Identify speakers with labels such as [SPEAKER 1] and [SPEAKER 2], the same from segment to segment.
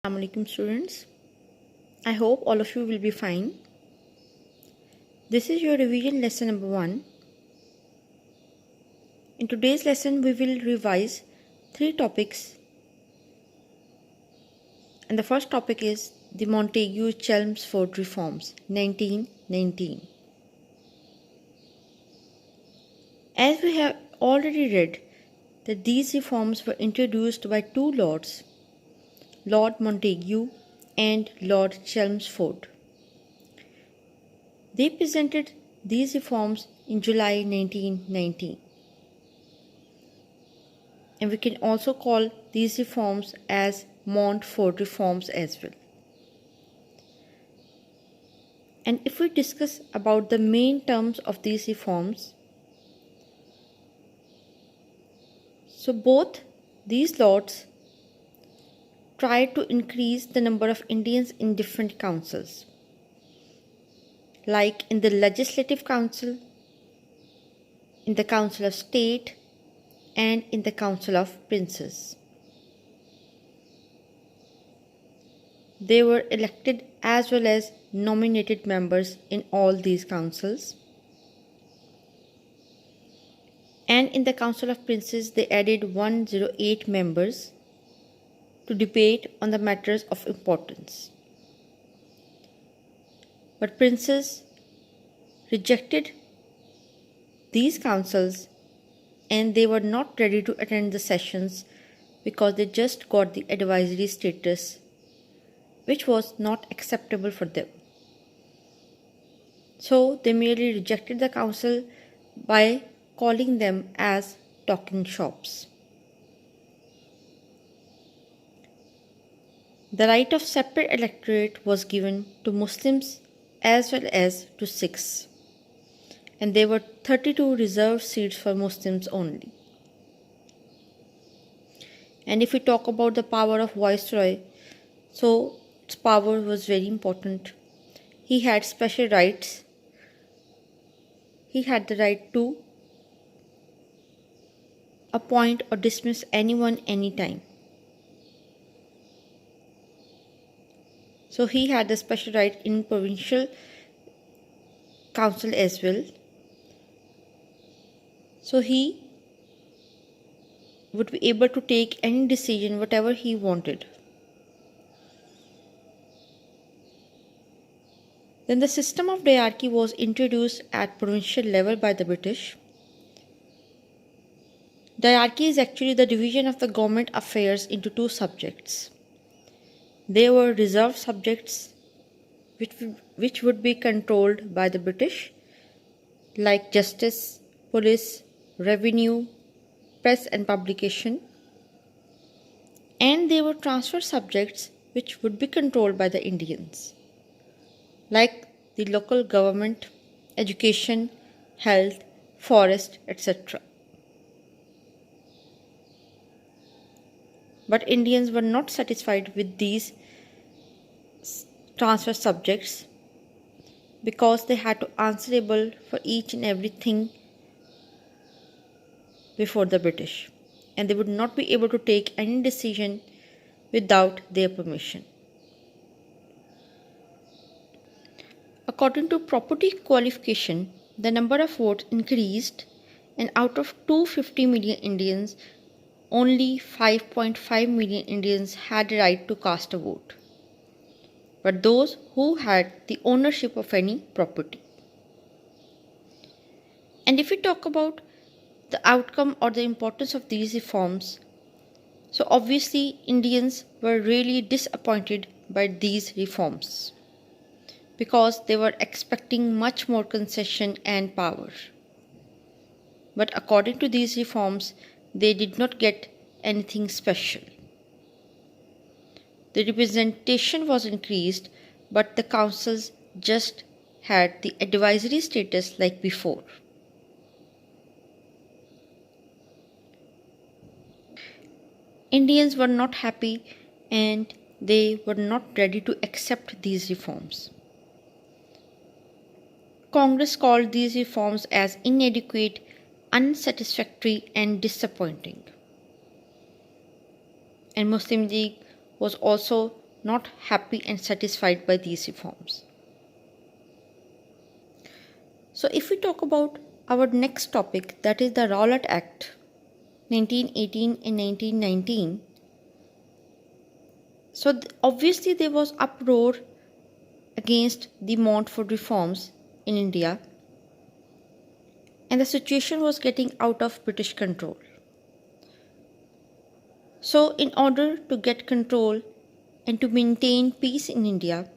[SPEAKER 1] Assalamu alaikum students. I hope all of you will be fine. This is your revision lesson number 1. In today's lesson we will revise 3 topics, and the first topic is the Montagu-Chelmsford reforms 1919. As we have already read that these reforms were introduced by two lords, Lord Montagu and Lord Chelmsford. They presented these reforms in July 1919. And we can also call these reforms as Montfort reforms as well. And if we discuss about the main terms of these reforms, so both these lords tried to increase the number of Indians in different councils, like in the Legislative Council, in the Council of State, and in the Council of Princes. They were elected as well as nominated members in all these councils. And in the Council of Princes, they added 108 members to debate on the matters of importance. But princes rejected these councils and they were not ready to attend the sessions because they just got the advisory status, which was not acceptable for them. So they merely rejected the council by calling them as talking shops. The right of separate electorate was given to Muslims as well as to Sikhs, and there were 32 reserved seats for Muslims only. And if we talk about the power of Viceroy, so its power was very important. He had special rights. He had the right to appoint or dismiss anyone anytime. So he had the special right in provincial council as well. So he would be able to take any decision whatever he wanted. Then the system of diarchy was introduced at provincial level by the British. Diarchy is actually the division of the government affairs into two subjects. There were reserved subjects which would be controlled by the British, like justice, police, revenue, press and publication. And there were transfer subjects which would be controlled by the Indians, like the local government, education, health, forest, etc. But Indians were not satisfied with these transfer subjects because they had to answerable for each and everything before the British, and they would not be able to take any decision without their permission. According to property qualification, the number of votes increased, and out of 250 million Indians, only 5.5 million Indians had the right to cast a vote, but those who had the ownership of any property. And if we talk about the outcome or the importance of these reforms, so obviously Indians were really disappointed by these reforms because they were expecting much more concession and power. But according to these reforms, they did not get anything special. The representation was increased, but the councils just had the advisory status like before. Indians were not happy and they were not ready to accept these reforms. Congress called these reforms as inadequate, unsatisfactory and disappointing. And Muslim League was also not happy and satisfied by these reforms. So, if we talk about our next topic, that is the Rowlatt Act 1918 and 1919. So, obviously, there was uproar against the Montfort reforms in India, and the situation was getting out of British control. So, in order to get control and to maintain peace in India,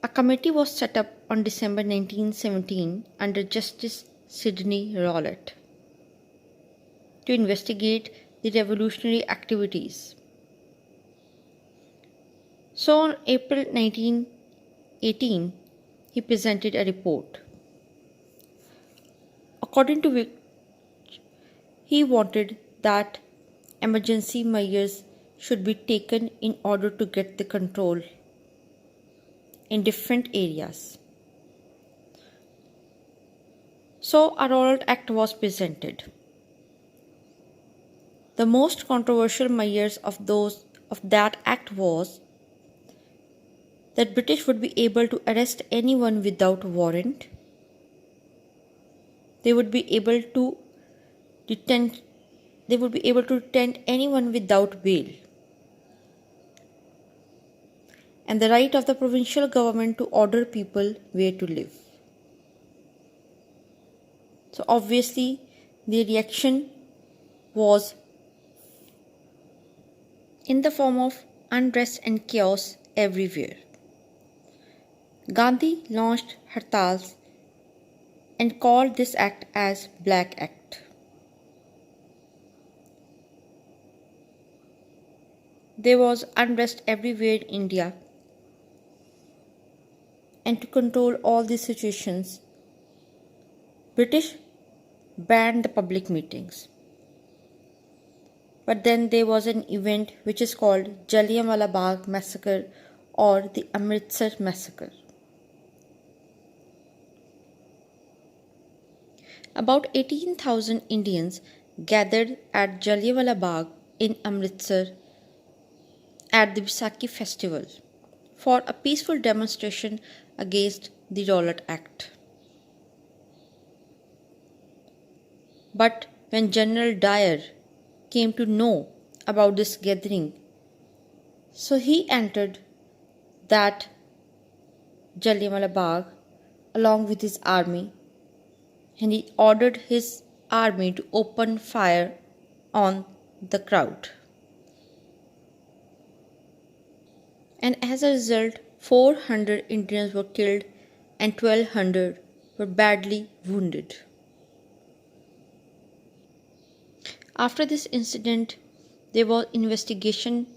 [SPEAKER 1] a committee was set up on December 1917 under Justice Sidney Rowlatt to investigate the revolutionary activities. So on April 1918, he presented a report, according to which he wanted that emergency measures should be taken in order to get the control in different areas. So a Rowlatt Act was presented. The most controversial measures of that act was that British would be able to arrest anyone without warrant. They would be able to detain anyone without bail. And the right of the provincial government to order people where to live. So obviously the reaction was in the form of unrest and chaos everywhere. Gandhi launched hartals and called this act as Black Act. There was unrest everywhere in India, and to control all these situations, British banned the public meetings. But then there was an event which is called Jallianwala Bagh Massacre or the Amritsar Massacre. About 18,000 Indians gathered at Jallianwala Bagh in Amritsar at the Baisakhi festival for a peaceful demonstration against the Rowlatt Act. But when General Dyer came to know about this gathering, so he entered that Jallianwala Bagh along with his army, and he ordered his army to open fire on the crowd. And as a result, 400 Indians were killed and 1,200 were badly wounded. After this incident, there was investigation,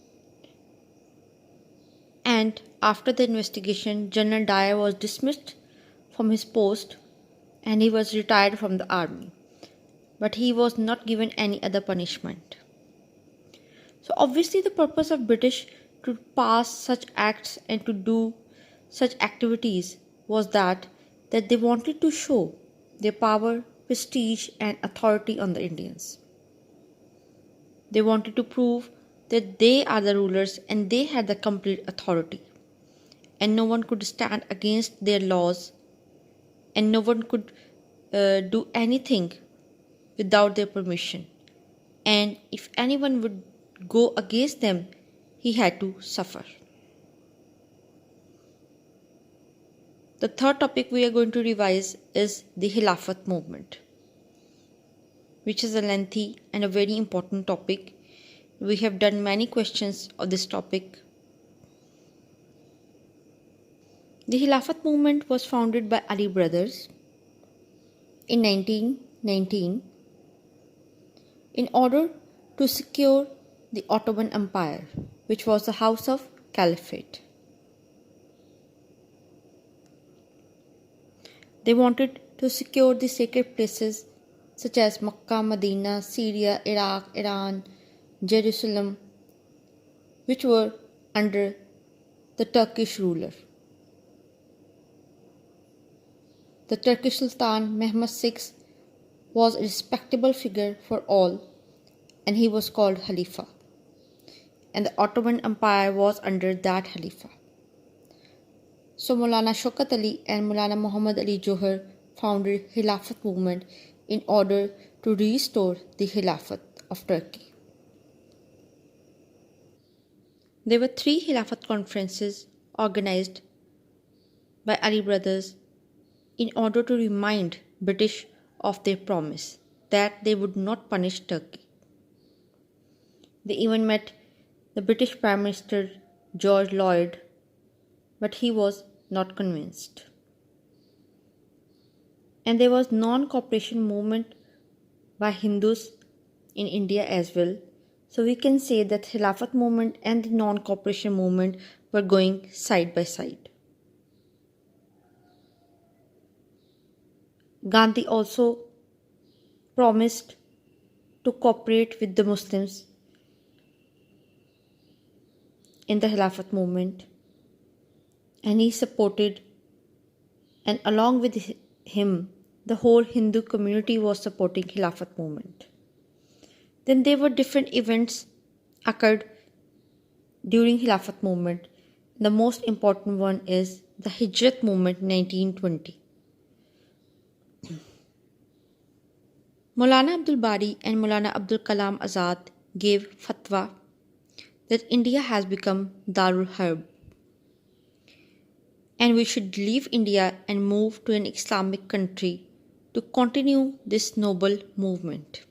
[SPEAKER 1] and after the investigation, General Dyer was dismissed from his post and he was retired from the army. But he was not given any other punishment. So obviously the purpose of British to pass such acts and to do such activities was that they wanted to show their power, prestige and authority on the Indians. They wanted to prove that they are the rulers and they had the complete authority, and no one could stand against their laws, and no one could do anything without their permission. And if anyone would go against them, he had to suffer. The third topic we are going to revise is the Khilafat movement, which is a lengthy and a very important topic. We have done many questions of this topic. The Khilafat movement was founded by Ali brothers in 1919 in order to secure the Ottoman Empire, which was the house of Caliphate. They wanted to secure the sacred places such as Makkah, Medina, Syria, Iraq, Iran, Jerusalem, which were under the Turkish ruler. The Turkish Sultan Mehmed VI was a respectable figure for all, and he was called Khalifa. and the Ottoman Empire was under that Khalifa. So Maulana Shaukat Ali and Maulana Muhammad Ali Johar founded Khilafat movement in order to restore the Khilafat of Turkey. There were 3 Khilafat conferences organized by Ali brothers in order to remind British of their promise that they would not punish Turkey. They even met the British Prime Minister George Lloyd, but he was not convinced. And there was non-cooperation movement by Hindus in India as well. So we can say that Khilafat movement and the non-cooperation movement were going side by side. Gandhi also promised to cooperate with the Muslims in the Khilafat movement, and he supported, and along with him the whole Hindu community was supporting Khilafat movement. Then there were different events occurred during Khilafat movement. The most important one is the Hijrat movement 1920. Maulana Abdul Bari and Maulana Abdul Kalam Azad gave fatwa that India has become Darul Harb and we should leave India and move to an Islamic country to continue this noble movement.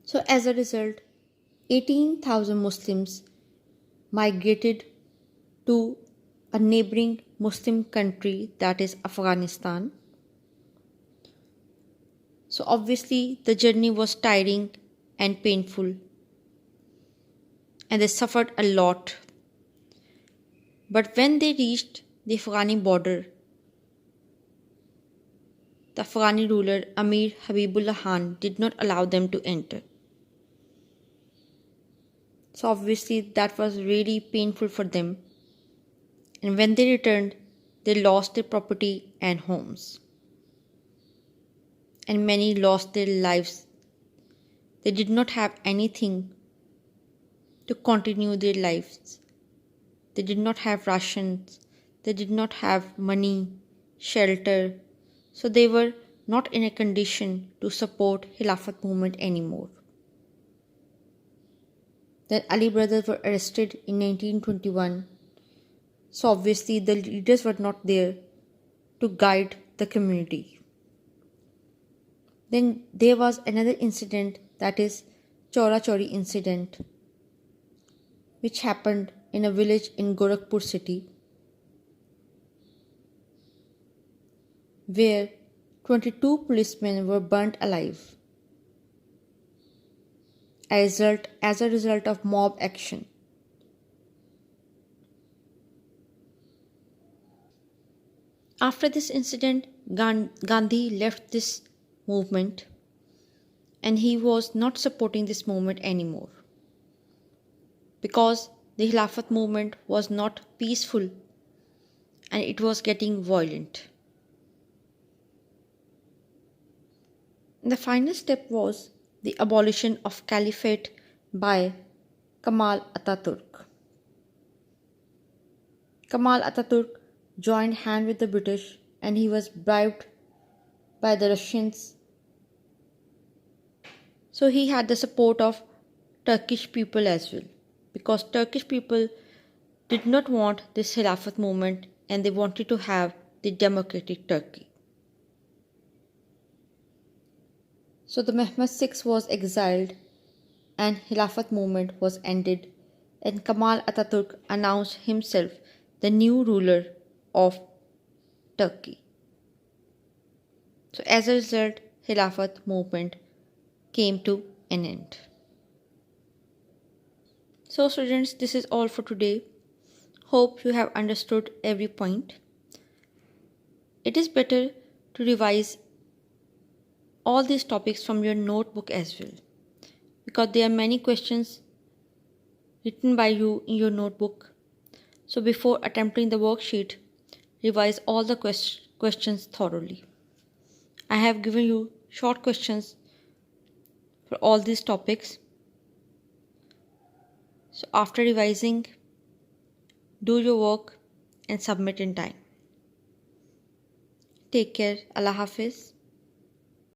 [SPEAKER 1] So as a result, 18,000 Muslims migrated to a neighboring Muslim country, that is Afghanistan. So obviously the journey was tiring and painful, and they suffered a lot. But when they reached the Afghani border, the Afghani ruler Amir Habibullah Khan did not allow them to enter. So obviously that was really painful for them. And when they returned, they lost their property and homes. And many lost their lives. They did not have anything to continue their lives. They did not have rations. They did not have money, shelter. So they were not in a condition to support Khilafat movement anymore. Then Ali brothers were arrested in 1921. So obviously the leaders were not there to guide the community. Then there was another incident, that is Chora Chori incident, which happened in a village in Gorakhpur city, where 22 policemen were burnt alive as a result of mob action. After this incident, Gandhi left this movement and he was not supporting this movement anymore because the Khilafat movement was not peaceful and it was getting violent. The final step was the abolition of caliphate by Kemal Atatürk. Kemal Atatürk joined hand with the British and he was bribed by the Russians. So he had the support of Turkish people as well, because Turkish people did not want this Khilafat movement and they wanted to have the democratic Turkey. So the Mehmed VI was exiled and Khilafat movement was ended, and Kemal Atatürk announced himself the new ruler of Turkey. So as a result, Khilafat movement came to an end. So students, this is all for today. Hope you have understood every point. It is better to revise all these topics from your notebook as well, because there are many questions written by you in your notebook. So before attempting the worksheet, revise all the questions thoroughly. I have given you short questions for all these topics. So after revising, do your work and submit in time. Take care. Allah Hafiz.